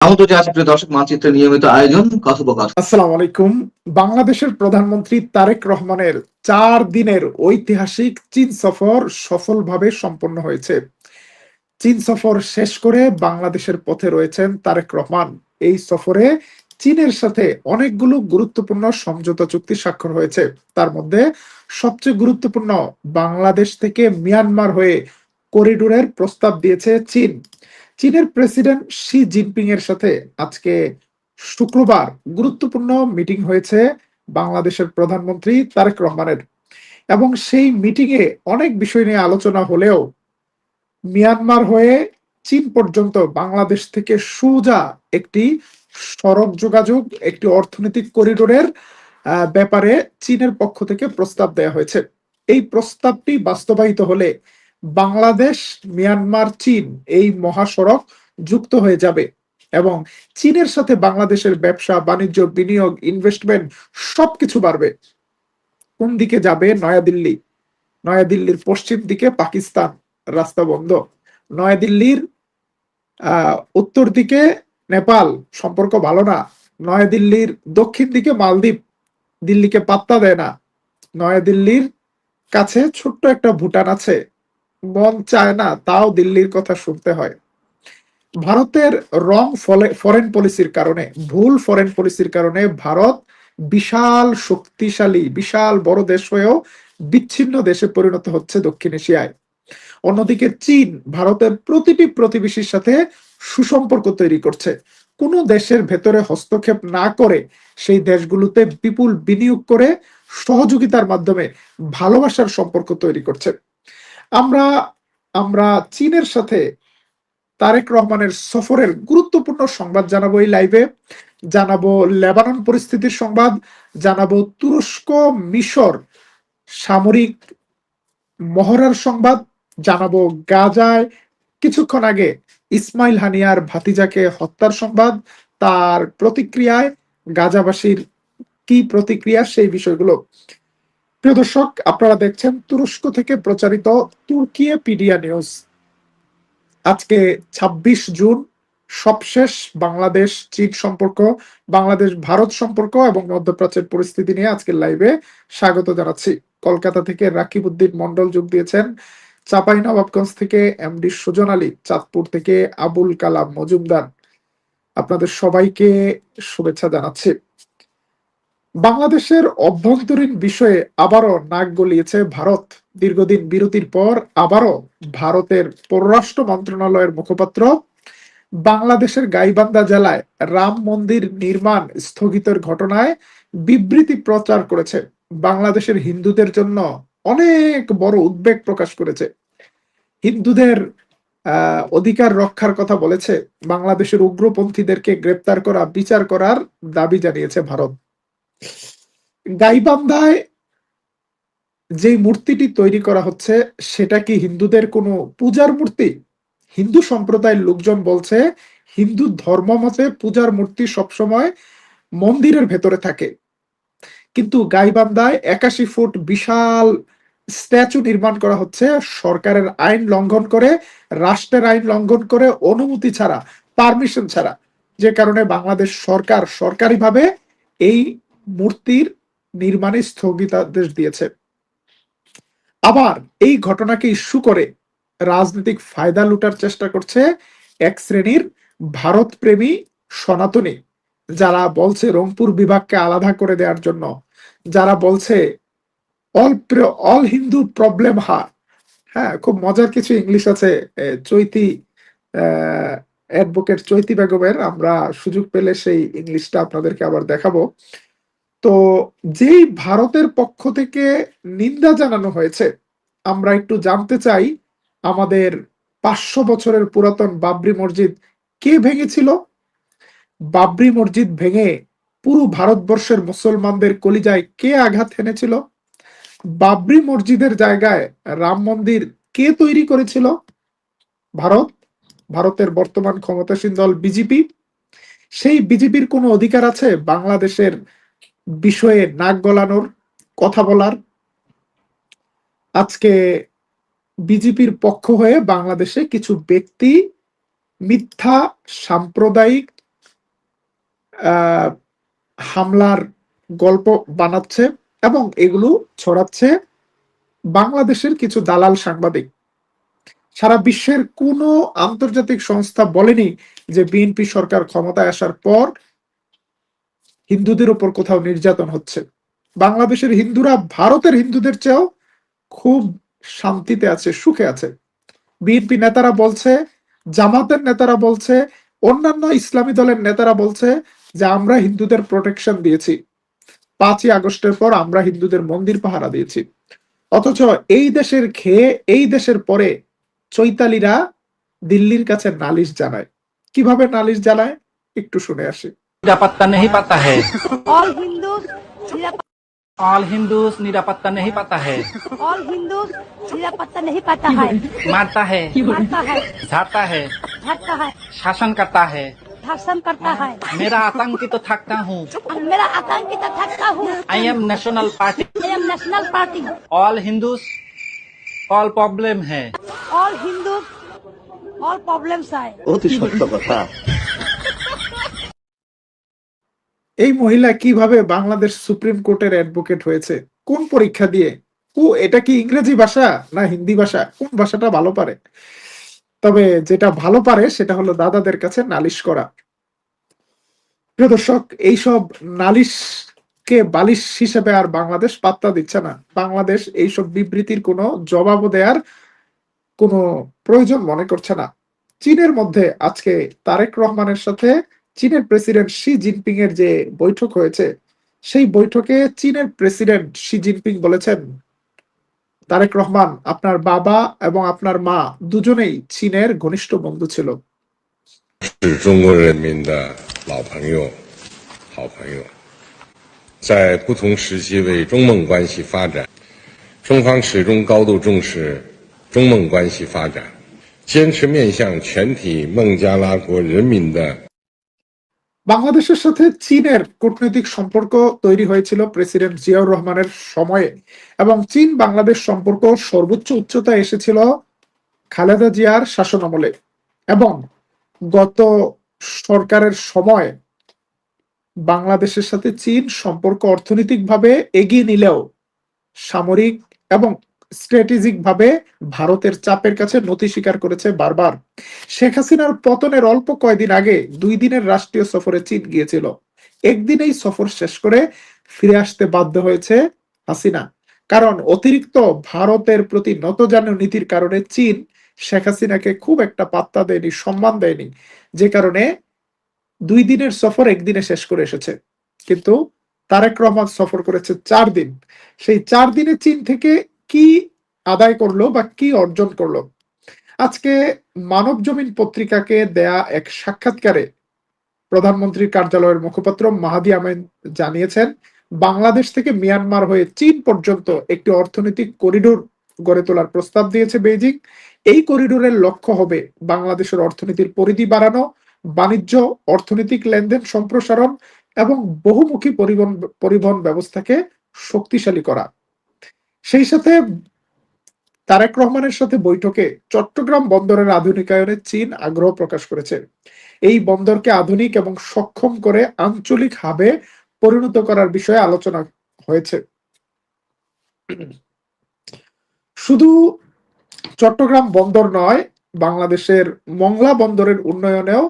আমন্ত্রণ জানাচ্ছি প্রিয় দর্শক মানচিত্রের নিয়মিত আয়োজন কথোপকথন। আসসালামু আলাইকুম। বাংলাদেশের প্রধানমন্ত্রী তারেক রহমানের 4 দিনের ঐতিহাসিক চীন সফর সফলভাবে সম্পন্ন হয়েছে। চীন সফর শেষ করে বাংলাদেশের পথে রয়েছেন তারেক রহমান। এই সফরে চীনের সাথে অনেকগুলো গুরুত্বপূর্ণ সমঝোতা চুক্তি স্বাক্ষর হয়েছে। তার মধ্যে সবচেয়ে গুরুত্বপূর্ণ, বাংলাদেশ থেকে মিয়ানমার হয়ে করিডোরের প্রস্তাব দিয়েছে চীন। চীনের প্রেসিডেন্ট শি জিনপিং এর সাথে আজকে শুক্রবার গুরুত্বপূর্ণ মিটিং হয়েছে বাংলাদেশের প্রধানমন্ত্রী তারেক রহমানের, এবং সেই মিটিং এ অনেক বিষয় নিয়ে আলোচনা হলেও মিয়ানমার হয়ে চীন পর্যন্ত বাংলাদেশ থেকে সোজা একটি সড়ক যোগাযোগ, একটি অর্থনৈতিক করিডোরের ব্যাপারে চীনের পক্ষ থেকে প্রস্তাব দেয়া হয়েছে। এই প্রস্তাবটি বাস্তবায়িত হলে বাংলাদেশ, মিয়ানমার, চীন এই মহাসড়ক যুক্ত হয়ে যাবে এবং চীনের সাথে বাংলাদেশের ব্যবসা বাণিজ্য, বিনিয়োগ, ইনভেস্টমেন্ট সবকিছু বাড়বে। কোন দিকে যাবে? নয়াদিল্লি। নয়াদিল্লির পশ্চিম দিকে পাকিস্তান, রাস্তা বন্ধ। নয়াদিল্লির উত্তর দিকে নেপাল, সম্পর্ক ভালো না। নয়াদিল্লির দক্ষিণ দিকে মালদ্বীপ, দিল্লিকে পাত্তা দেয় না। নয়াদিল্লির কাছে ছোট্ট একটা ভুটান আছে, মন চায় না তাও দিল্লির কথা শুনতে হয়। ভারতের রং ফরেন পলিসির কারণে, ভুল ফরেন পলিসির কারণে ভারত বিশাল শক্তিশালী, বিশাল বড় দেশ হয়েও বিচ্ছিন্ন দেশে পরিণত হচ্ছে দক্ষিণ এশিয়ায়। অন্যদিকে চীন ভারতের প্রতিটি প্রতিবেশীর সাথে সুসম্পর্ক তৈরি করছে। কোন দেশের ভেতরে হস্তক্ষেপ না করে সেই দেশগুলোতে বিপুল বিনিয়োগ করে সহযোগিতার মাধ্যমে ভালোবাসার সম্পর্ক তৈরি করছে। আমরা আমরা চীনের সাথে তারেক রহমানের সফরের গুরুত্বপূর্ণ সংবাদ জানাবো এই লাইভে। জানাবো লেবানন পরিস্থিতির সংবাদ, জানাবো তুরস্ক মিশর সামরিক মহড়ার সংবাদ, জানাবো গাজায় কিছুক্ষণ আগে ইসমাইল হানিয়ার ভাতিজাকে হত্যার সংবাদ, তার প্রতিক্রিয়ায় গাজাবাসীর কি প্রতিক্রিয়া, সেই বিষয়গুলো। প্রিয় দর্শক, আপনারা দেখছেন তুরস্ক থেকে প্রচারিত তুর্কিয়ে পিডিয়া নিউজ। আজকে ২৬ জুন, সবশেষ বাংলাদেশ চীন সম্পর্ক, বাংলাদেশ ভারত সম্পর্ক এবং মধ্যপ্রাচ্যের পরিস্থিতি নিয়ে আজকের লাইভে স্বাগত জানাচ্ছি। কলকাতা থেকে রাকিব উদ্দিন মন্ডল যোগ দিয়েছেন, চাঁপাইনবাবগঞ্জ থেকে এমডি সুজন আলী, চাঁদপুর থেকে আবুল কালাম মজুমদার, আপনাদের সবাইকে শুভেচ্ছা জানাচ্ছি। বাংলাদেশের অভ্যন্তরীণ বিষয়ে আবারও নাক গলিয়েছে ভারত। দীর্ঘদিন বিরতির পর আবারও ভারতের পররাষ্ট্র মন্ত্রণালয়ের মুখপাত্র বাংলাদেশের গাইবান্ধা জেলায় রাম মন্দির নির্মাণ স্থগিতের ঘটনায় বিবৃতি প্রচার করেছে। বাংলাদেশের হিন্দুদের জন্য অনেক বড় উদ্বেগ প্রকাশ করেছে। হিন্দুদের অধিকার রক্ষার কথা বলেছে। বাংলাদেশের উগ্রপন্থীদেরকে গ্রেপ্তার করা, বিচার করার দাবি জানিয়েছে ভারত। গাইবান্ধায় যে মূর্তিটি তৈরি করা হচ্ছে সেটা কি হিন্দুদের কোনো পূজার মূর্তি? হিন্দু সম্প্রদায়ের লোকজন বলছে হিন্দু ধর্ম মতে পূজার মূর্তি সবসময় মন্দিরের ভেতরে থাকে, কিন্তু গাইবান্ধায় ৮১ ফুট বিশাল স্ট্যাচু নির্মাণ করা হচ্ছে সরকারের আইন লঙ্ঘন করে, রাষ্ট্রের আইন লঙ্ঘন করে, অনুমতি ছাড়া, পারমিশন ছাড়া। যে কারণে বাংলাদেশ সরকার সরকারিভাবে এই মূর্তির নির্মাণে স্থগিতাদেশ দিয়েছে। আবার এই ঘটনাকে ইস্যু করে রাজনৈতিক ফায়দা লুটার চেষ্টা করছে এক শ্রেণীর ভারত প্রেমী সনাতনী, যারা বলছে রংপুর বিভাগকে আলাদা করে দেওয়ার জন্য, যারা বলছে অল হিন্দু প্রবলেম হ্যাঁ, খুব মজার কিছু ইংলিশ আছে চৈতি অ্যাডভোকেট চৈতি বেগমের, আমরা সুযোগ পেলে সেই ইংলিশটা আপনাদেরকে আবার দেখাবো। তো যেই ভারতের পক্ষ থেকে নিন্দা জানানো হয়েছে, আমরা একটু জানতে চাই আমাদের ৫০০ বছরের পুরাতন বাবরি মসজিদ কে ভেঙেছিল? বাবরি মসজিদ ভেঙে পুরো ভারতবর্ষের মুসলমানদের কলিজায় কে আঘাত এনেছিল? বাবরি মসজিদের জায়গায় রাম মন্দির কে তৈরি করেছিল? ভারত, ভারতের বর্তমান ক্ষমতাসীন দল বিজেপি। সেই বিজেপির কোনো অধিকার আছে বাংলাদেশের বিষয়ে নাক গলানোর, কথা বলার? আজকে বিজেপির পক্ষ হয়ে বাংলাদেশে কিছু ব্যক্তি মিথ্যা সাম্প্রদায়িক আহ, হামলার গল্প বানাচ্ছে এবং এগুলো ছড়াচ্ছে বাংলাদেশের কিছু দালাল সাংবাদিক। সারা বিশ্বের কোনো আন্তর্জাতিক সংস্থা বলেনি যে বিএনপি সরকার ক্ষমতায় আসার পর হিন্দুদের উপর কোথাও নির্যাতন হচ্ছে। বাংলাদেশের হিন্দুরা ভারতের হিন্দুদের চেয়েও খুব শান্তিতে আছে, সুখে আছে। বিএনপি নেতারা বলছে, জামাতের নেতারা বলছে, অন্যান্য ইসলামী দলের নেতারা বলছে যে আমরা হিন্দুদের প্রোটেকশন দিয়েছি, 5ই আগস্টের পর আমরা হিন্দুদের মন্দির পাহারা দিয়েছি। অথচ এই দেশের খেয়ে এই দেশের পরে চৈতালিরা দিল্লির কাছে নালিশ জানায়। কিভাবে নালিশ জানায় একটু শুনে আসি। निरापत्ता नहीं पाता है। ऑल हिंदूज ऑल हिंदूज निरापत्ता नहीं पाता है। ऑल हिंदूज निरापत्ता नहीं पाता है, मारता है, मारता है, झाड़ता है, झटता है, शासन करता है। शासन करता है। मेरा आतंकित तो थकता हूँ। और मेरा आतंकित थकता हूँ। I am national party. I am national party. All Hindus all problem है। ऑल हिंदूज ऑल प्रॉब्लम्स है। অতি সত্য কথা। এই মহিলা কিভাবে বাংলাদেশ সুপ্রিম কোর্টের অ্যাডভোকেট হয়েছে, কোন পরীক্ষা দিয়ে? এটা কি ইংরেজি ভাষা না হিন্দি ভাষা, কোন ভাষাটা ভালো পারে? তবে যেটা ভালো পারে সেটা হলো দাদাদের কাছে নালিশ করা। প্রিয় দর্শক, এইসব নালিশকে বালিশ হিসেবে আর বাংলাদেশ পাত্তা দিচ্ছে না। বাংলাদেশ এইসব বিবৃতির কোনো জবাব দেওয়ার কোনো প্রয়োজন মনে করছে না। চীনের মধ্যে আজকে তারেক রহমানের সাথে চীনের প্রেসিডেন্ট শি জিনপিং এর যে বৈঠক হয়েছে, সেই বৈঠকে চীনের প্রেসিডেন্ট শি জিনপিং বলেছেন, তারেক রহমান, আপনার বাবা এবং আপনার মা দুজনেই চীনের ঘনিষ্ঠ বন্ধু ছিল। 是中国人民的老朋友、好朋友，在不同时期为中孟关系发展，中方始终高度重视中孟关系发展，坚持面向全体孟加拉国人民的。বাংলাদেশের সাথে চীনের কূটনৈতিক সম্পর্ক তৈরি হয়েছিল প্রেসিডেন্ট জিয়াউর রহমানের সময়ে, এবং চীন বাংলাদেশ সম্পর্ক সর্বোচ্চ উচ্চতায় এসেছিল খালেদা জিয়ার শাসনামলে। এবং গত সরকারের সময় বাংলাদেশের সাথে চীন সম্পর্ক অর্থনৈতিকভাবে এগিয়ে নিলেও সামরিক এবং স্ট্র্যাটেজিক ভাবে ভারতের চাপের কাছে নতি স্বীকার করেছে বারবার। শেখ হাসিনার পতনের অল্প কয়েকদিন আগে 2 দিনের রাষ্ট্রীয় সফরে চীন গিয়েছিল। একদিনেই সফর শেষ করে ফিরে আসতে বাধ্য হয়েছে হাসিনা, কারণ অতিরিক্ত ভারতের প্রতি নতজানু নীতির কারণে চীন শেখ হাসিনাকে খুব একটা পাত্তা দেয়নি, সম্মান দেয়নি, যে কারণে 2 দিনের সফর একদিনে শেষ করে এসেছে। কিন্তু তারেক রহমান সফর করেছে 4 দিন। সেই 4 দিনে চীন থেকে কি আদায় করলো বা কি অর্জন করলো? আজকে মানব জমিন পত্রিকাকে দেয়া এক সাক্ষাৎকারে প্রধানমন্ত্রীর কার্যালয়ের মুখপাত্র মাহাদি আমিন জানিয়েছেন, বাংলাদেশ থেকে মিয়ানমার হয়ে চীন পর্যন্ত একটি অর্থনৈতিক করিডোর গড়ে তোলার প্রস্তাব দিয়েছে বেইজিং। এই করিডোরের লক্ষ্য হবে বাংলাদেশের অর্থনীতির পরিধি বাড়ানো, বাণিজ্য, অর্থনৈতিক লেনদেন সম্প্রসারণ এবং বহুমুখী পরিবহন ব্যবস্থাকে শক্তিশালী করা। সেই সাথে তারেক রহমানের সাথে বৈঠকে চট্টগ্রাম বন্দরের আধুনিকায়নে চীন আগ্রহ প্রকাশ করেছে। এই বন্দরকে আধুনিক এবং সক্ষম করে আঞ্চলিক হাবে পরিণত করার বিষয়ে আলোচনা হয়েছে। শুধু চট্টগ্রাম বন্দর নয়, বাংলাদেশের মংলা বন্দরের উন্নয়নেও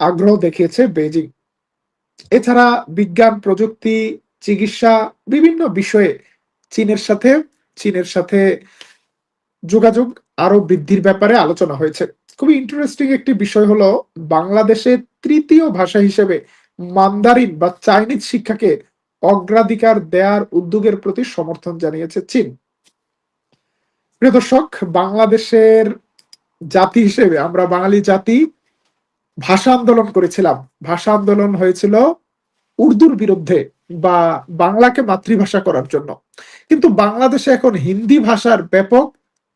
আগ্রহ দেখিয়েছে বেইজিং। এছাড়া বিজ্ঞান, প্রযুক্তি, চিকিৎসা, বিভিন্ন বিষয়ে চীনের সাথে যোগাযোগ আরো বৃদ্ধির ব্যাপারে আলোচনা হয়েছে। খুবই ইন্টারেস্টিং একটি বিষয় হলো, বাংলাদেশের তৃতীয় ভাষা হিসেবে মান্দারিন বা চাইনিজ শিক্ষাকে অগ্রাধিকার দেওয়ার উদ্যোগের প্রতি সমর্থন জানিয়েছে চীন। প্রিয় দর্শক, বাংলাদেশের জাতি হিসেবে আমরা বাঙালি জাতি ভাষা আন্দোলন করেছিলাম। ভাষা আন্দোলন হয়েছিল উর্দুর বিরুদ্ধে বা বাংলাকে মাতৃভাষা করার জন্য। কিন্তু বাংলাদেশে এখন হিন্দি ভাষার ব্যাপক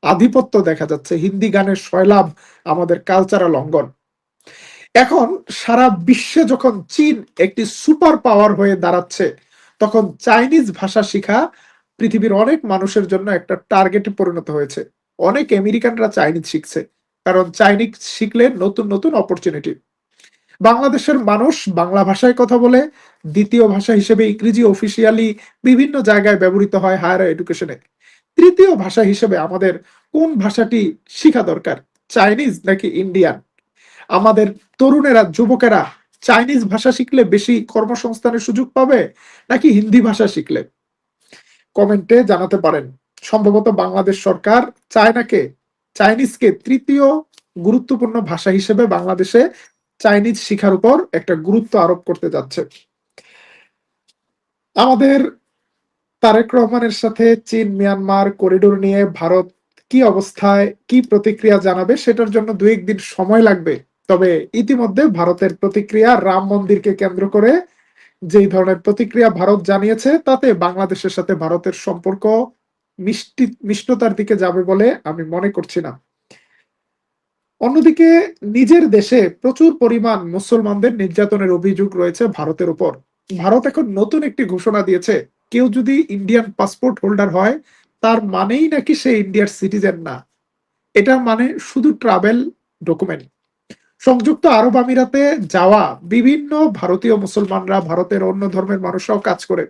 আধিপত্য দেখা যাচ্ছে। হিন্দি গানের সয়লাভ আমাদের কালচারাল অঙ্গন। এখন সারা বিশ্বে যখন চীন একটি সুপার পাওয়ার হয়ে দাঁড়াচ্ছে, তখন চাইনিজ ভাষা শিখা পৃথিবীর অনেক মানুষের জন্য একটা টার্গেটে পরিণত হয়েছে। অনেক আমেরিকানরা চাইনিজ শিখছে, কারণ চাইনিজ শিখলে নতুন নতুন অপরচুনিটি। বাংলাদেশের মানুষ বাংলা ভাষায় কথা বলে, দ্বিতীয় ভাষা হিসেবে ইংরেজি অফিসিয়ালি বিভিন্ন জায়গায় ব্যবহৃত হয় হায়ার এডুকেশনে। তৃতীয় ভাষা হিসেবে আমাদের কোন ভাষাটি শেখা দরকার, চাইনিজ নাকি ইন্ডিয়ান? আমাদের তরুণেরা, যুবকেরা চাইনিজ ভাষা শিখলে বেশি কর্মসংস্থানের সুযোগ পাবে নাকি হিন্দি ভাষা শিখলে? কমেন্টে জানাতে পারেন। সম্ভবত বাংলাদেশ সরকার চাইনিজকে তৃতীয় গুরুত্বপূর্ণ ভাষা হিসেবে বাংলাদেশে চাইনিজ শিখার উপর একটা গুরুত্ব আরোপ করতে যাচ্ছে। আমাদের তারেক রহমানের সাথে চীন মিয়ানমার করিডোর নিয়ে ভারত কি অবস্থায়, কি প্রতিক্রিয়া জানাবে সেটার জন্য 2-1 দিন সময় লাগবে। তবে ইতিমধ্যে ভারতের প্রতিক্রিয়া, রাম মন্দিরকে কেন্দ্র করে যেই ধরনের প্রতিক্রিয়া ভারত জানিয়েছে, তাতে বাংলাদেশের সাথে ভারতের সম্পর্ক মিষ্টতার দিকে যাবে বলে আমি মনে করছি না। অন্যদিকে নিজের দেশে প্রচুর পরিমাণ মুসলমানদের নির্যাতনের অভিযোগ রয়েছে ভারতের উপর। ভারত এখন নতুন একটি ঘোষণা দিয়েছে, কেউ যদি ইন্ডিয়ান পাসপোর্ট হোল্ডার হয় তার মানেই নাকি সে ইন্ডিয়ার সিটিজেন না। এটা মানে শুধু ট্রাভেল ডকুমেন্ট। সংযুক্ত আরব আমিরাতে যাওয়া বিভিন্ন ভারতীয় মুসলমানরা, ভারতের অন্য ধর্মের মানুষরাও কাজ করে।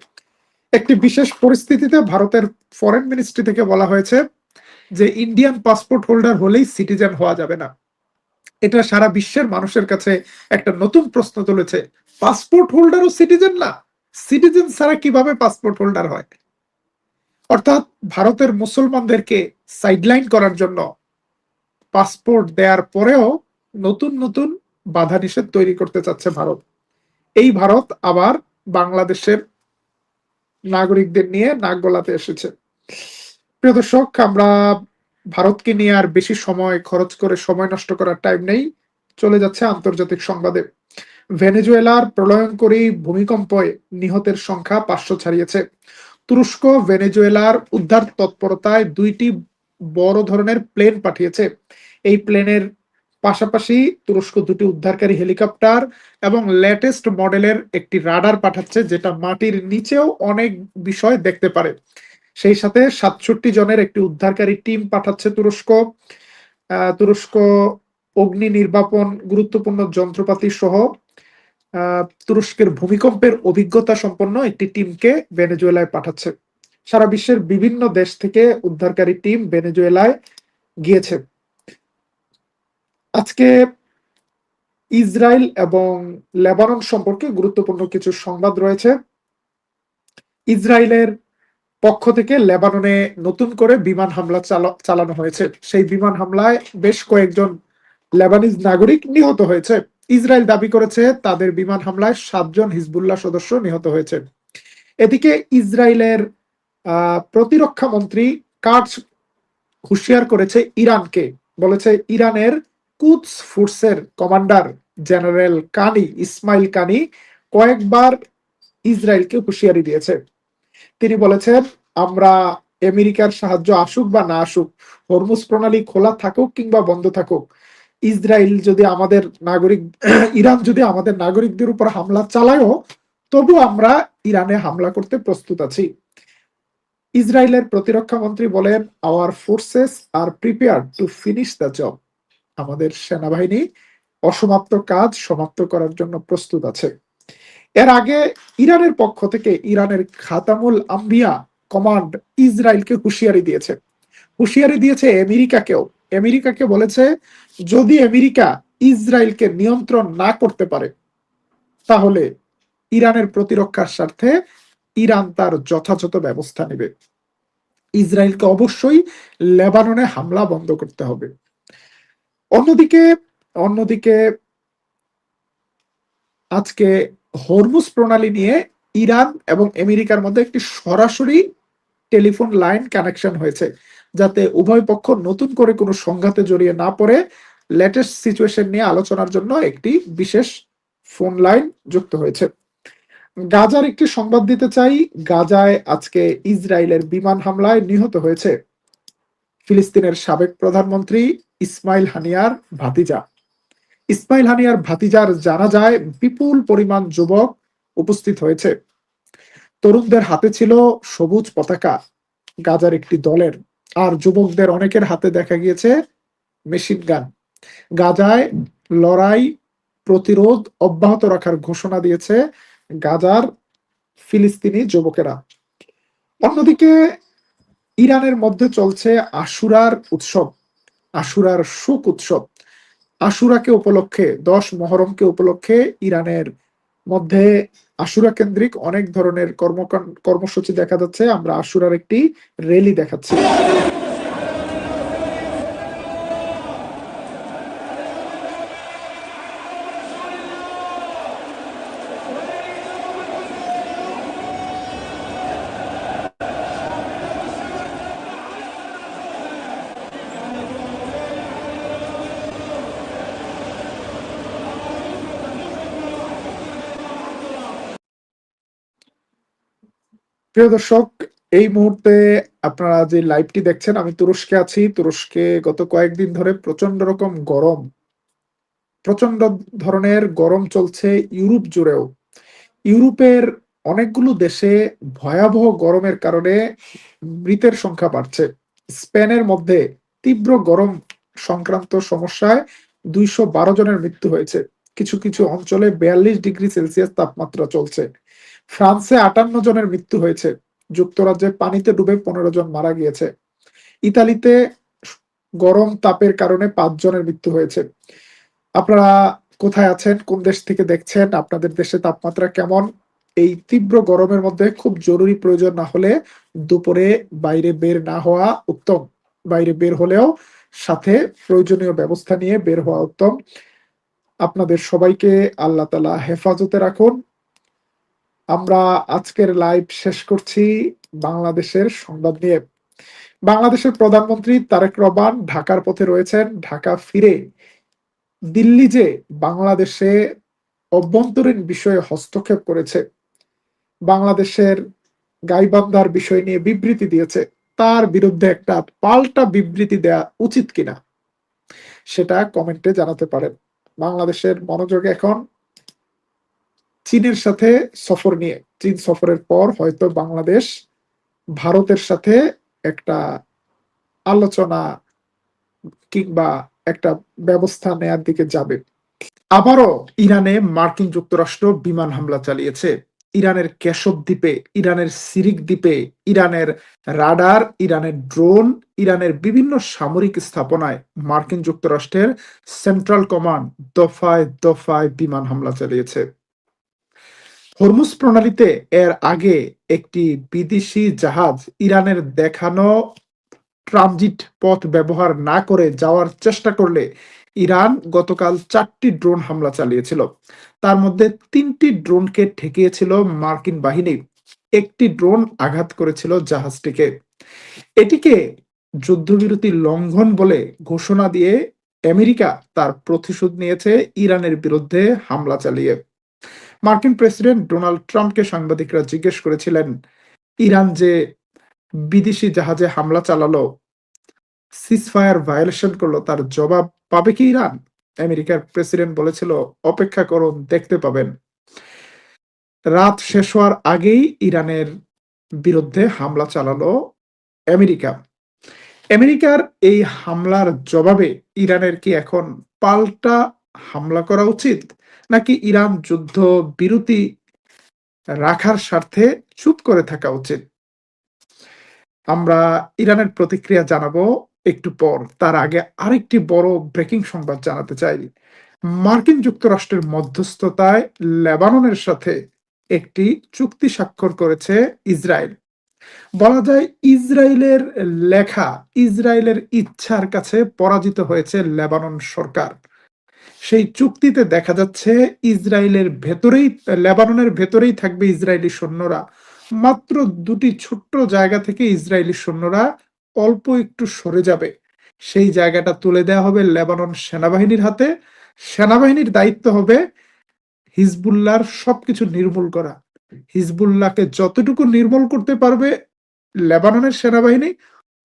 একটি বিশেষ পরিস্থিতিতে ভারতের ফরেন মিনিস্ট্রি থেকে বলা হয়েছে যে ইন্ডিয়ান পাসপোর্ট হোল্ডার হলেই সিটিজেন হওয়া যাবে না। এটা সারা বিশ্বের মানুষের কাছে একটা নতুন প্রশ্ন তুলেছে। পাসপোর্ট হোল্ডারও সিটিজেন না, সিটিজেন ছাড়া কিভাবে পাসপোর্ট হোল্ডার হয়? অর্থাৎ ভারতের মুসলমানদেরকে সাইডলাইন করার জন্য পাসপোর্ট দেওয়ার পরেও নতুন নতুন বাধা নিষেধ তৈরি করতে চাচ্ছে ভারত। এই ভারত আবার বাংলাদেশের নাগরিকদের নিয়ে নাক গলাতে এসেছে। প্রিয় দর্শক, আমরা ভারতকে নিয়ে আর বেশি সময় খরচ করে সময় নষ্ট করার টাইম নেই, চলে যাচ্ছে আন্তর্জাতিক সংবাদে। ভেনেজুয়েলার প্রলয়ঙ্করী ভূমিকম্পে নিহতের সংখ্যা 500 ছাড়িয়েছে। তুরস্ক ভেনেজুয়েলার উদ্ধার তৎপরতায় 2টি বড় ধরনের প্লেন পাঠিয়েছে। এই প্লেনের পাশাপাশি তুরস্ক 2টি উদ্ধারকারী হেলিকপ্টার এবং লেটেস্ট মডেলের একটি রাডার পাঠাচ্ছে, যেটা মাটির নিচেও অনেক বিষয় দেখতে পারে। সেই সাথে 67 জনের একটি উদ্ধারকারী টিম পাঠাচ্ছে তুরস্ক। তুরস্ক অগ্নি নির্বাপন, গুরুত্বপূর্ণ যন্ত্রপাতি সহ তুরস্কের ভূমিকম্পের অভিজ্ঞতা সম্পন্ন একটি টিমকে ভেনেজুয়েলায় পাঠাচ্ছে। সারা বিশ্বের বিভিন্ন দেশ থেকে উদ্ধারকারী টিম ভেনেজুয়েলায় গিয়েছে। আজকে ইসরায়েল এবং লেবানন সম্পর্কে গুরুত্বপূর্ণ কিছু সংবাদ রয়েছে। ইসরায়েলের পক্ষ থেকে লেবাননে নতুন করে বিমান হামলা চালানো হয়েছে। সেই বিমান হামলায় বেশ কয়েকজন লেবানিজ নাগরিক নিহত হয়েছে। ইসরায়েল দাবি করেছে তাদের বিমান হামলায় 7 জন হিজবুল্লাহ সদস্য নিহত হয়েছে। এদিকে ইসরায়েলের প্রতিরক্ষা মন্ত্রী কাটস হুঁশিয়ার করেছে ইরানকে, বলেছে ইরানের কুদস ফোর্সের কমান্ডার জেনারেল ইসমাইল কানি কয়েকবার ইসরায়েলকে হুঁশিয়ারি দিয়েছে। তিনি বলেছেন, আমরা আমেরিকার সাহায্য আসুক বা না আসুক, হরমুজ প্রণালী খোলা থাকুক কিংবা বন্ধ থাকুক, ইরান যদি আমাদের নাগরিকদের উপর হামলা চালায়ও, তবু আমরা ইরানে হামলা করতে প্রস্তুত আছি। ইসরায়েলের প্রতিরক্ষা মন্ত্রী বলেন, our forces are prepared to finish the job. আমাদের সেনাবাহিনী অসমাপ্ত কাজ সমাপ্ত করার জন্য প্রস্তুত আছে। এর আগে ইরানের পক্ষ থেকে ইরানের খাতামুল আম্বিয়া কমান্ড ইসরায়েলকে হুঁশিয়ারি দিয়েছে আমেরিকাকে বলেছে, যদি আমেরিকা ইসরায়েলকে নিয়ন্ত্রণ না করতে পারে তাহলে ইরানের প্রতিরক্ষার স্বার্থে ইরান তার যথাযথ ব্যবস্থা নেবে। ইসরায়েলকে অবশ্যই লেবাননে হামলা বন্ধ করতে হবে। অন্যদিকে আজকে হরমুজ প্রণালী নিয়ে ইরান এবং আমেরিকার মধ্যে একটি সরাসরি টেলিফোন লাইন কানেকশন হয়েছে, যাতে উভয় পক্ষ নতুন করে কোনো সংঘাতে জড়িয়ে না পড়ে লেটেস্ট সিচুয়েশন নিয়ে আলোচনার জন্য একটি বিশেষ ফোন লাইন যুক্ত হয়েছে। গাজার একটি সংবাদ দিতে চাই। গাজায় আজকে ইসরায়েলের বিমান হামলায় নিহত হয়েছে ফিলিস্তিনের সাবেক প্রধানমন্ত্রী ইসমাইল হানিয়ার ভাতিজার জানাজায় বিপুল পরিমাণ যুবক উপস্থিত হয়েছে। তরুণদের হাতে ছিল সবুজ পতাকা গাজার একটি দলের, আর যুবকদের অনেকের হাতে দেখা গিয়েছে মেশিন গান। গাজায় লড়াই প্রতিরোধ অব্যাহত রাখার ঘোষণা দিয়েছে গাজার ফিলিস্তিনি যুবকেরা। অন্যদিকে ইরানের মধ্যে চলছে আশুরার উৎসব, আশুরার শোক উৎসব। আশুরাকে উপলক্ষে 10 মহরমকে উপলক্ষে ইরানের মধ্যে আশুরা কেন্দ্রিক অনেক ধরনের কর্মসূচি দেখা যাচ্ছে। আমরা আশুরার একটি র্যালি দেখাচ্ছি। প্রিয় দর্শক, এই মুহূর্তে আপনারা যে লাইভটি দেখছেন, আমি তুরস্কে আছি। তুরস্কে গত কয়েকদিন ধরে প্রচন্ড ধরনের গরম চলছে ইউরোপ জুড়েও। ইউরোপের অনেকগুলো দেশে ভয়াবহ গরমের কারণে মৃতের সংখ্যা বাড়ছে। স্পেনের মধ্যে তীব্র গরম সংক্রান্ত সমস্যায় 212 জনের মৃত্যু হয়েছে। কিছু কিছু অঞ্চলে 42 ডিগ্রি সেলসিয়াস তাপমাত্রা চলছে। ফ্রান্সে 58 জনের মৃত্যু হয়েছে। যুক্তরাজ্যে পানিতে ডুবে 15 জন মারা গিয়েছে। ইতালিতে গরম তাপের কারণে 5 জনের মৃত্যু হয়েছে। আপনারা কোথায় আছেন, কোন দেশ থেকে দেখছেন, আপনাদের দেশে তাপমাত্রা কেমন? এই তীব্র গরমের মধ্যে খুব জরুরি প্রয়োজন না হলে দুপুরে বাইরে বের না হওয়া উত্তম। বাইরে বের হলেও সাথে প্রয়োজনীয় ব্যবস্থা নিয়ে বের হওয়া উত্তম। আপনাদের সবাইকে আল্লাহ তাআলা হেফাজতে রাখুন। আমরা আজকের লাইভ শেষ করছি বাংলাদেশের সংবাদ নিয়ে। বাংলাদেশের প্রধানমন্ত্রী তারেক রহমান ঢাকার পথে রয়েছেন। ঢাকা ফিরে দিল্লি যে বাংলাদেশে অভ্যন্তরীণ বিষয়ে হস্তক্ষেপ করেছে, বাংলাদেশের গাইবান্ধার বিষয় নিয়ে বিবৃতি দিয়েছে, তার বিরুদ্ধে একটা পাল্টা বিবৃতি দেয়া উচিত কিনা সেটা কমেন্টে জানাতে পারেন। বাংলাদেশের মনোযোগ এখন চীনের সাথে সফর নিয়ে। চীন সফরের পর হয়তো বাংলাদেশ ভারতের সাথে একটা আলোচনা কিংবা একটা ব্যবস্থা নেয়ার দিকে যাবে। আবারও ইরানে মার্কিন যুক্তরাষ্ট্র বিমান হামলা চালিয়েছে। ইরানের কেশব দ্বীপে, ইরানের সিরিক দ্বীপে, ইরানের রাডার, ইরানের ড্রোন, ইরানের বিভিন্ন সামরিক স্থাপনায় মার্কিন যুক্তরাষ্ট্রের সেন্ট্রাল কমান্ড দফায় দফায় বিমান হামলা চালিয়েছে। হরমুজ প্রণালীতে এর আগে একটি বিদেশি জাহাজ ইরানের দেখানো ট্রানজিট পথ ব্যবহার না করে যাওয়ার চেষ্টা করলে ইরান গতকাল 4টি ড্রোন হামলা চালিয়েছিল। তার মধ্যে 3টি ড্রোনকে ঠেকিয়েছিল মার্কিন বাহিনী। একটি ড্রোন আঘাত করেছিল জাহাজটিকে। এটিকে যুদ্ধবিরতি লঙ্ঘন বলে ঘোষণা দিয়ে আমেরিকা তার প্রতিশোধ নিয়েছে ইরানের বিরুদ্ধে হামলা চালিয়ে। মার্কিন প্রেসিডেন্ট ডোনাল্ড ট্রাম্পকে সাংবাদিকরা জিজ্ঞেস করেছিলেন, ইরান যে বিদেশি জাহাজে হামলা চালালো, সিজফায়ার ভায়োলেশন করলো, তার জবাব পাবে কি ইরান? আমেরিকার প্রেসিডেন্ট বলেছিল, অপেক্ষা করুন, দেখতে পাবেন। রাত শেষ হওয়ার আগেই ইরানের বিরুদ্ধে হামলা চালালো আমেরিকা। আমেরিকার এই হামলার জবাবে ইরানের কি এখন পাল্টা হামলা করা উচিত, নাকি ইরান যুদ্ধ বিরতি রাখার স্বার্থে চুপ করে থাকা উচিত? আমরা ইরানের প্রতিক্রিয়া জানাবো একটু পর। তার আগে আরেকটি বড় ব্রেকিং সংবাদ জানাতে চাই। মার্কিন যুক্তরাষ্ট্রের মধ্যস্থতায় লেবাননের সাথে একটি চুক্তি স্বাক্ষর করেছে ইসরায়েল। বলা যায় ইসরায়েলের লেখা, ইসরায়েলের ইচ্ছার কাছে পরাজিত হয়েছে লেবানন সরকার। সেই চুক্তিতে দেখা যাচ্ছে ইসরায়েলের ভেতরেই, লেবাননের ভেতরেই থাকবে ইসরায়েলি সৈন্যরা। মাত্র 2টি ছোট্ট জায়গা থেকে ইসরায়েলি সৈন্যরা অল্প একটু সরে যাবে। সেই জায়গাটা তুলে দেওয়া হবে লেবানন সেনাবাহিনীর হাতে। সেনাবাহিনীর দায়িত্ব হবে হিজবুল্লাহর সবকিছু নির্মূল করা। হিজবুল্লাহকে যতটুকু নির্মূল করতে পারবে লেবাননের সেনাবাহিনী,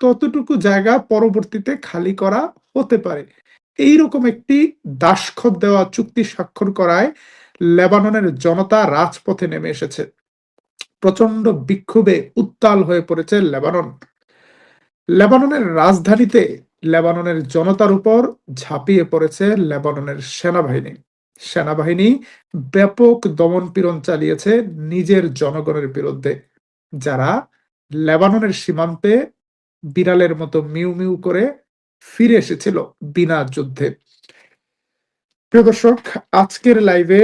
ততটুকু জায়গা পরবর্তীতে খালি করা হতে পারে। এইরকম একটি দাসখত দেওয়া চুক্তি স্বাক্ষর করায় লেবাননের জনতা রাজপথে নেমে এসেছে। প্রচন্ড বিক্ষোভে উত্তাল হয়ে পড়েছে লেবানন। লেবাননের রাজধানীতে লেবাননের জনতার উপর ঝাঁপিয়ে পড়েছে লেবাননের সেনাবাহিনী। সেনাবাহিনী ব্যাপক দমনপীড়ন চালিয়েছে নিজের জনগণের বিরুদ্ধে, যারা লেবাননের সীমান্তে বিড়ালের মতো মিউ মিউ করে ফিরে এসেছিল বিনা যুদ্ধে। প্রিয় দর্শক, আজকের লাইভে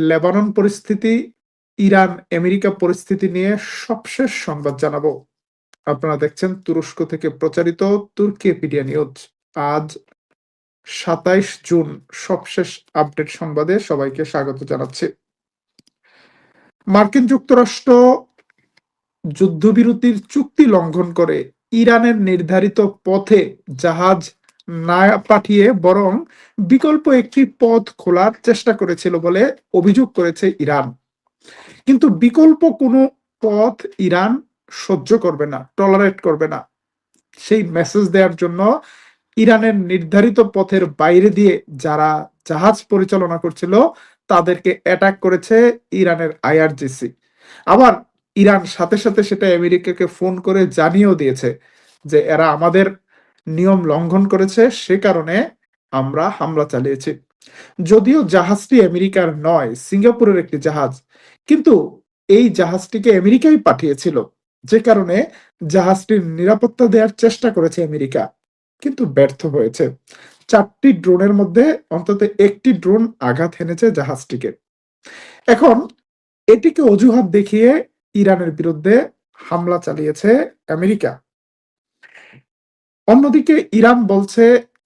লেবানন পরিস্থিতি, ইরান আমেরিকা পরিস্থিতি নিয়ে সবশেষ সংবাদ জানাবো। আপনারা দেখছেন তুরস্ক থেকে প্রচারিত তুর্কিপিডিয়া নিউজ। আজ 27 জুন, সবশেষ আপডেট সংবাদে সবাইকে স্বাগত জানাচ্ছি। মার্কিন যুক্তরাষ্ট্র যুদ্ধবিরতির চুক্তি লঙ্ঘন করে ইরানের নির্ধারিত পথে জাহাজ না পাঠিয়ে বরং বিকল্প একটি পথ খোলার চেষ্টা করেছিল বলে অভিযোগ করেছে ইরান। কিন্তু বিকল্প কোনো পথ ইরান সহ্য করবে না, টলারেট করবে না। সেই মেসেজ দেওয়ার জন্য ইরানের নির্ধারিত পথের বাইরে দিয়ে যারা জাহাজ পরিচালনা করছিল তাদেরকে অ্যাটাক করেছে ইরানের আইআরজিসি। আবার ইরান সাথে সাথে সেটা আমেরিকাকে ফোন করে জানিয়েও দিয়েছে যে এরা আমাদের নিয়ম লঙ্ঘন করেছে, সে কারণে আমরা হামলা চালিয়েছি। যদিও জাহাজটি আমেরিকার নয়, সিঙ্গাপুরের একটি জাহাজ, কিন্তু এই জাহাজটিকে আমেরিকাই পাঠিয়েছিল, যে কারণে জাহাজটির নিরাপত্তা দেওয়ার চেষ্টা করেছে আমেরিকা, কিন্তু ব্যর্থ হয়েছে। 4টি ড্রোনের মধ্যে অন্তত একটি ড্রোন আঘাত হেনেছে জাহাজটিকে। এখন এটিকে অজুহাত দেখিয়ে ইরানের বিরুদ্ধে হামলা চালিয়েছে আমেরিকা। অন্যদিকে ইরান বলছে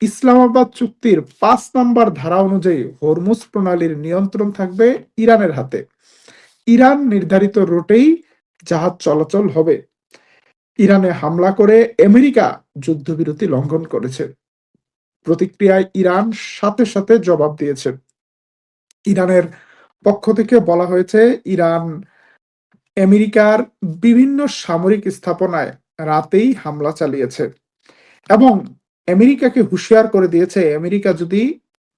ইসলামাবাদ চুক্তির 5 নম্বর ধারা অনুযায়ী হরমুজ প্রণালীর নিয়ন্ত্রণ থাকবে ইরানের হাতে। ইরান নির্ধারিত রুটেই জাহাজ চলাচল হবে। ইরানে হামলা করে আমেরিকা যুদ্ধবিরতি লঙ্ঘন করেছে। প্রতিক্রিয়ায় ইরান সাথে সাথে জবাব দিয়েছে। ইরানের পক্ষ থেকে বলা হয়েছে ইরান আমেরিকার বিভিন্ন সামরিক স্থাপনায় রাতেই হামলা চালিয়েছে এবং আমেরিকাকে হুঁশিয়ার করে দিয়েছে আমেরিকা যদি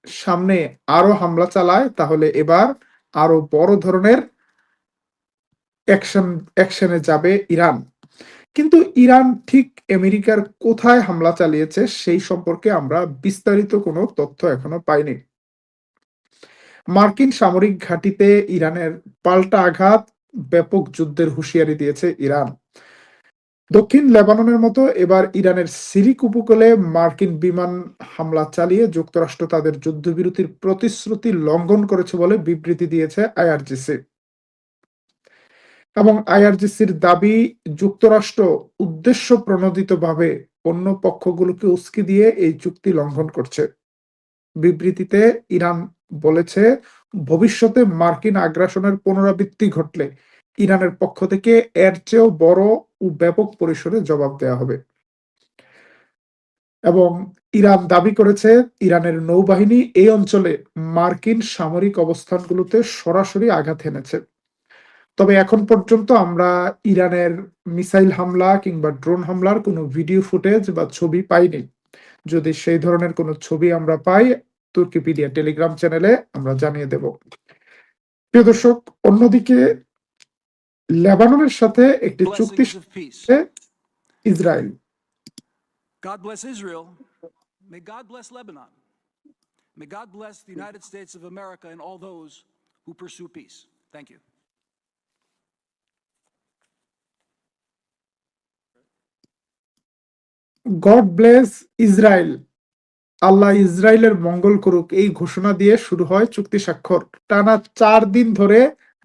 সামনে আরো হামলা চালায় তাহলে এবার আরো বড় ধরনের অ্যাকশনে যাবে ইরান। কিন্তু ইরান ঠিক আমেরিকার কোথায় হামলা চালিয়েছে সেই সম্পর্কে আমরা বিস্তারিত কোনো তথ্য এখনো পাইনি। মার্কিন সামরিক ঘাঁটিতে ইরানের পাল্টা আঘাত, ব্যাপক যুদ্ধের হুঁশিয়ারি দিয়েছে ইরান। দক্ষিণ লেবাননের মতো এবার ইরানের সিরিক উপকূলে মার্কিন বিমান হামলা চালিয়ে যুক্তরাষ্ট্র তাদের যুদ্ধবিরতির প্রতিশ্রুতি লঙ্ঘন করেছে বলে বিবৃতি দিয়েছে আইআরজিসি। এবং আইআরজিসির দাবি যুক্তরাষ্ট্র উদ্দেশ্য প্রণোদিতভাবে অন্য পক্ষগুলোকে উস্কে দিয়ে এই চুক্তি লঙ্ঘন করছে। বিবৃতিতে ইরান বলেছে ভবিষ্যতে মার্কিন আগ্রাসনের পুনরাবৃত্তি ঘটলে ইরানের পক্ষ থেকে এর চেয়েও বড় ও ব্যাপক পরিসরে জবাব দেওয়া হবে। এবং ইরান দাবি করেছে ইরানের নৌবাহিনী এই অঞ্চলে মার্কিন সামরিক অবস্থানগুলোতে সরাসরি আঘাত হেনেছে। তবে এখন পর্যন্ত আমরা ইরানের মিসাইল হামলা কিংবা ড্রোন হামলার কোনো ভিডিও ফুটেজ বা ছবি পাইনি। যদি সেই ধরনের কোনো ছবি আমরা পাই তুর্কিপিডিয়া টেলিগ্রাম চ্যানেলে আমরা জানিয়ে দেব। প্রিয় দর্শক, অন্যদিকে লেবাননের সাথে একটি চুক্তি Blessings of peace. Israel. God bless Israel. May God bless Lebanon. May God bless the United States of America and all those who pursue peace. Thank you. God bless Israel, আল্লাহ ইসরায়েলের মঙ্গল করুক, এই ঘোষণা দিয়ে শুরু হয় চুক্তি স্বাক্ষর। টানা 4 দিন ধরে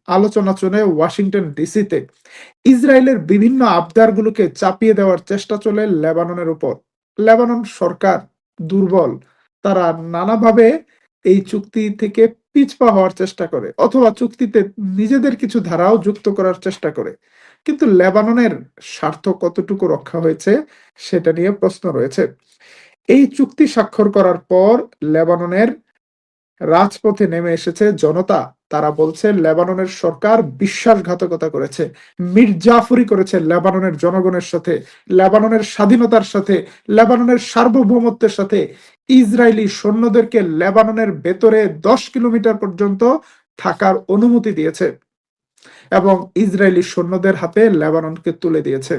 আলোচনা চলে ওয়াশিংটন ডিসিতে। ইসরায়েলের বিভিন্ন আবদারগুলোকে চাপিয়ে দেওয়ার চেষ্টা চলে লেবাননের উপর। লেবানন সরকার দুর্বল, তারা নানাভাবে এই চুক্তি থেকে পিছপা হওয়ার চেষ্টা করে অথবা চুক্তিতে নিজেদের কিছু ধারাও যুক্ত করার চেষ্টা করে, কিন্তু লেবাননের স্বার্থ কতটুকু রক্ষা হয়েছে সেটা নিয়ে প্রশ্ন রয়েছে। এই চুক্তি স্বাক্ষর করার পর লেবাননের রাজপথে নেমে এসেছে জনতা। তারা বলছে লেবাননের সরকার বিশ্বাসঘাতকতা করেছে, মির্জাফরি করেছে লেবাননের জনগণের সাথে, লেবাননের স্বাধীনতার সাথে, লেবাননের সার্বভৌমত্বের সাথে। ইসরায়েলি সৈন্যদেরকে লেবাননের ভেতরে 10 কিলোমিটার পর্যন্ত থাকার অনুমতি দিয়েছে এবং ইসরায়েলি সৈন্যদের হাতে লেবাননকে তুলে দিয়েছে।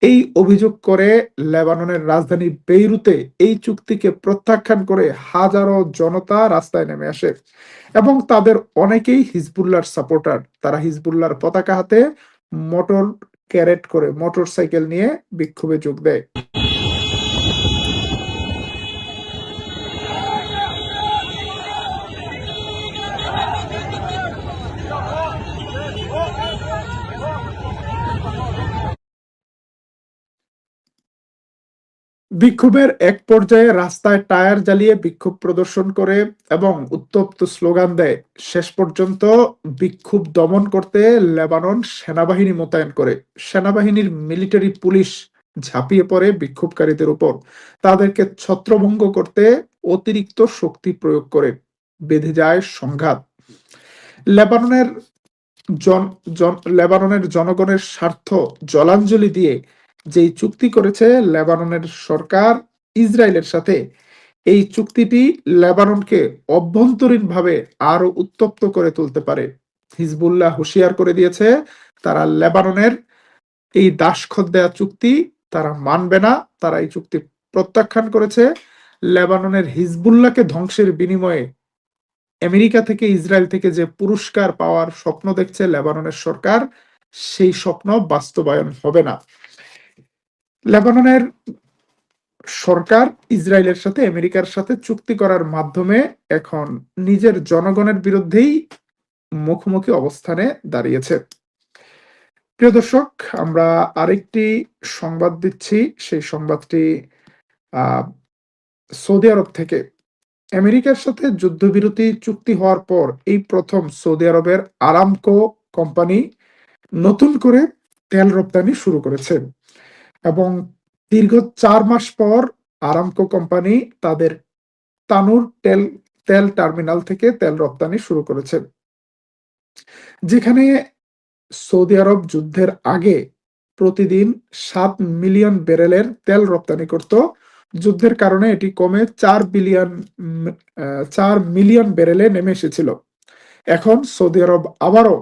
এই অভিযোগ করে লেবাননের রাজধানী বেইরুতে এই চুক্তিকে প্রত্যাখ্যান করে হাজারো জনতা রাস্তায় নেমে আসে এবং তাদের অনেকেই হিজবুল্লাহর সাপোর্টার। তারা হিজবুল্লাহর পতাকা হাতে মোটর ক্যারেট করে মোটর সাইকেল নিয়ে বিক্ষোভে যোগ দেয়। বিক্ষোভের এক পর্যায়ে রাস্তায় টায়ার জ্বালিয়ে বিক্ষোভ প্রদর্শন করে এবং উত্তপ্ত স্লোগান দেয়। শেষ পর্যন্ত বিক্ষোভ দমন করতে লেবানন সেনাবাহিনী মোতায়েন করে। সেনাবাহিনীর মিলিটারি পুলিশ ঝাঁপিয়ে পড়ে বিক্ষোভকারীদের উপর, তাদেরকে ছত্রভঙ্গ করতে অতিরিক্ত শক্তি প্রয়োগ করে। বেঁধে যায় সংঘাত। লেবাননের লেবাননের জনগণের স্বার্থ জলাঞ্জলি দিয়ে যেই চুক্তি করেছে লেবাননের সরকার ইসরায়েলের সাথে, এই চুক্তিটি লেবাননকে অভ্যন্তরীণভাবে আরো উত্তপ্ত করে তুলতে পারে। হিজবুল্লাহ হুঁশিয়ার করে দিয়েছে তারা লেবাননের এই দাসখত চুক্তি তারা মানবে না। তারা এই চুক্তি প্রত্যাখ্যান করেছে। লেবাননের হিজবুল্লাহকে ধ্বংসের বিনিময়ে আমেরিকা থেকে ইসরায়েল থেকে যে পুরস্কার পাওয়ার স্বপ্ন দেখছে লেবাননের সরকার, সেই স্বপ্ন বাস্তবায়ন হবে না। লেবাননের সরকার ইসরায়েলের সাথে আমেরিকার সাথে চুক্তি করার মাধ্যমে এখন নিজের জনগণের বিরুদ্ধেই মুখোমুখি অবস্থানে দাঁড়িয়েছে। প্রিয় দর্শক, আমরা আরেকটি সংবাদ দিচ্ছি। সেই সংবাদটি সৌদি আরব থেকে। আমেরিকার সাথে যুদ্ধবিরতি চুক্তি হওয়ার পর এই প্রথম সৌদি আরবের আরামকো কোম্পানি নতুন করে তেল রপ্তানি শুরু করেছে এবং দীর্ঘ 4 মাস পর আরামকো কোম্পানি তাদের তানুর তেল টার্মিনাল থেকে তেল রপ্তানি শুরু করেছে। যেখানে সৌদি আরব যুদ্ধের আগে প্রতিদিন 7 মিলিয়ন ব্যারেলের তেল রপ্তানি করত, যুদ্ধের কারণে এটি কমে 4 মিলিয়ন ব্যারেলে নেমে এসেছিল। এখন সৌদি আরব আবারও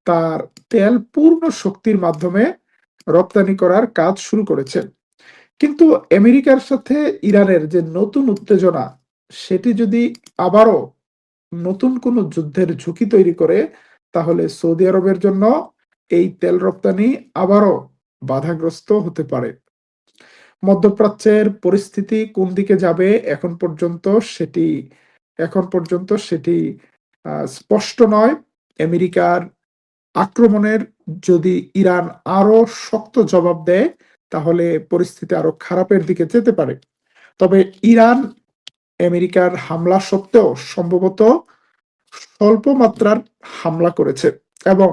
তার তেল পূর্ণ শক্তির মাধ্যমে রপ্তানি করার কাজ শুরু করেছে। কিন্তু আমেরিকার সাথে ইরানের যে নতুন উত্তেজনা, সেটি যদি আবারও নতুন কোনো যুদ্ধের ঝুঁকি তৈরি করে, তাহলে সৌদি আরবের জন্য এই তেল রপ্তানি আবারও বাধাগ্রস্ত হতে পারে। মধ্যপ্রাচ্যের পরিস্থিতি কোন দিকে যাবে এখন পর্যন্ত সেটি স্পষ্ট নয়। আমেরিকার আক্রমণের যদি ইরান আরো শক্ত জবাব দেয়, তাহলে পরিস্থিতি আরো খারাপের দিকে যেতে পারে। তবে ইরান আমেরিকার হামলা সত্ত্বেও সম্ভবত স্বল্প মাত্রার হামলা করেছে এবং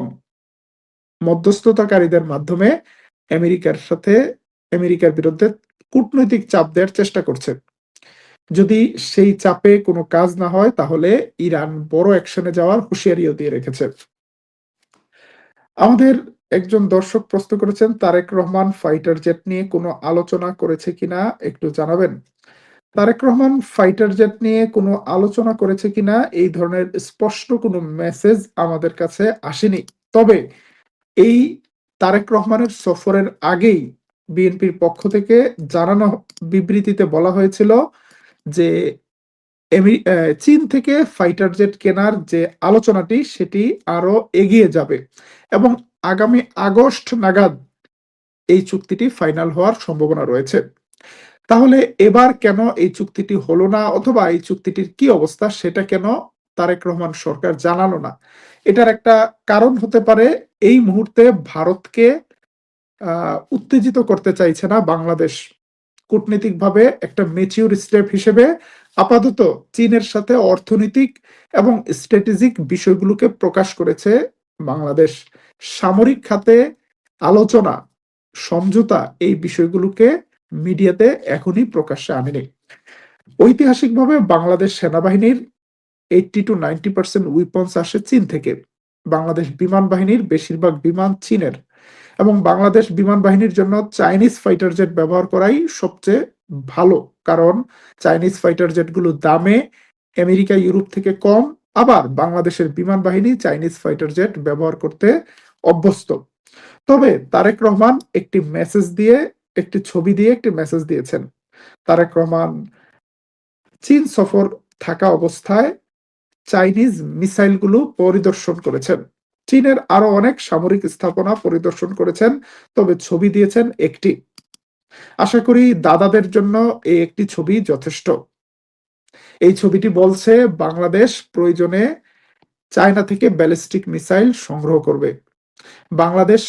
মধ্যস্থতাকারীদের মাধ্যমে আমেরিকার বিরুদ্ধে কূটনৈতিক চাপ দেওয়ার চেষ্টা করছে। যদি সেই চাপে কোনো কাজ না হয়, তাহলে ইরান বড় অ্যাকশনে যাওয়ার হুঁশিয়ারিও দিয়ে রেখেছে। আমাদের একজন দর্শক প্রশ্ন করেছেন, তারেক রহমান ফাইটার জেট নিয়ে কোনো আলোচনা করেছে কিনা একটু জানাবেন। তারেক রহমান ফাইটার জেট নিয়ে কোনো আলোচনা করেছে কিনা এই ধরনের স্পষ্ট কোনো মেসেজ আমাদের কাছে আসেনি। তবে এই তারেক রহমানের সফরের আগেই বিএনপির পক্ষ থেকে জানানো বিবৃতিতে বলা হয়েছিল যে চীন থেকে ফাইটার জেট কেনার যে আলোচনাটি, সেটি আরো এগিয়ে যাবে এবং আগামী আগস্ট নাগাদ এই চুক্তিটি ফাইনাল হওয়ার সম্ভাবনা রয়েছে। তাহলে এবার কেন এই চুক্তিটি হলো না, অথবা এই চুক্তিটির কি অবস্থা সেটা কেন তারেক রহমান সরকার জানালো না? এটার একটা কারণ হতে পারে, এই মুহূর্তে ভারতকে উত্তেজিত করতে চাইছে না বাংলাদেশ। কূটনীতিকভাবে একটা ম্যাচিউর স্টেপ হিসেবে আপাতত চীনের সাথে অর্থনৈতিক এবং স্ট্র্যাটেজিক বিষয়গুলোকে প্রকাশ করেছে বাংলাদেশ। সামরিক খাতে আলোচনা, সমঝোতা, এই বিষয়গুলোকে মিডিয়াতে এখনই প্রকাশ্যে আনেনি। ঐতিহাসিকভাবে বাংলাদেশ সেনাবাহিনীর 80 to 90% উইপন্স আসে চীন থেকে। বাংলাদেশ বিমান বাহিনীর বেশিরভাগ বিমান চীনের এবং বাংলাদেশ বিমান বাহিনীর জন্য চাইনিজ ফাইটার জেট ব্যবহার করাই সবচেয়ে ভালো, কারণ চাইনিজ ফাইটার জেটগুলো দামে আমেরিকা ইউরোপ থেকে কম, আবার বাংলাদেশের বিমান বাহিনী চাইনিজ ফাইটার জেট ব্যবহার করতে অভ্যস্ত। তবে তারেক রহমান একটি মেসেজ দিয়ে, একটি ছবি দিয়ে একটি মেসেজ দিয়েছেন। তারেক রহমান চীন সফর থাকা অবস্থায় চাইনিজ মিসাইলগুলো পরিদর্শন করেছেন। চীনের আরো অনেক সামরিক স্থাপনা পরিদর্শন করেছেন, তবে ছবি দিয়েছেন একটি। আশা করি দাদাদের জন্য এই একটি ছবি যথেষ্ট। এই ছবিটি বলছে বাংলাদেশ প্রয়োজনে চায়না থেকে ব্যালিস্টিক মিসাইল সংগ্রহ করবে। বাংলাদেশ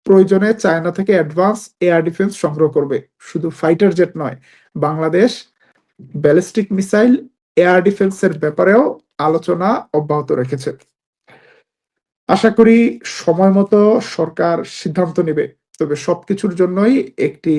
প্রয়োজনে চায়না থেকে অ্যাডভান্স এয়ার ডিফেন্স সংগ্রহ করবে। শুধু ফাইটার জেট নয়, বাংলাদেশ ব্যালিস্টিক মিসাইল এয়ার ডিফেন্সের ব্যাপারেও আলোচনা অব্যাহত রেখেছে। আশা করি সময় মতো সরকার সিদ্ধান্ত নেবে। তবে সবকিছুর জন্যই একটি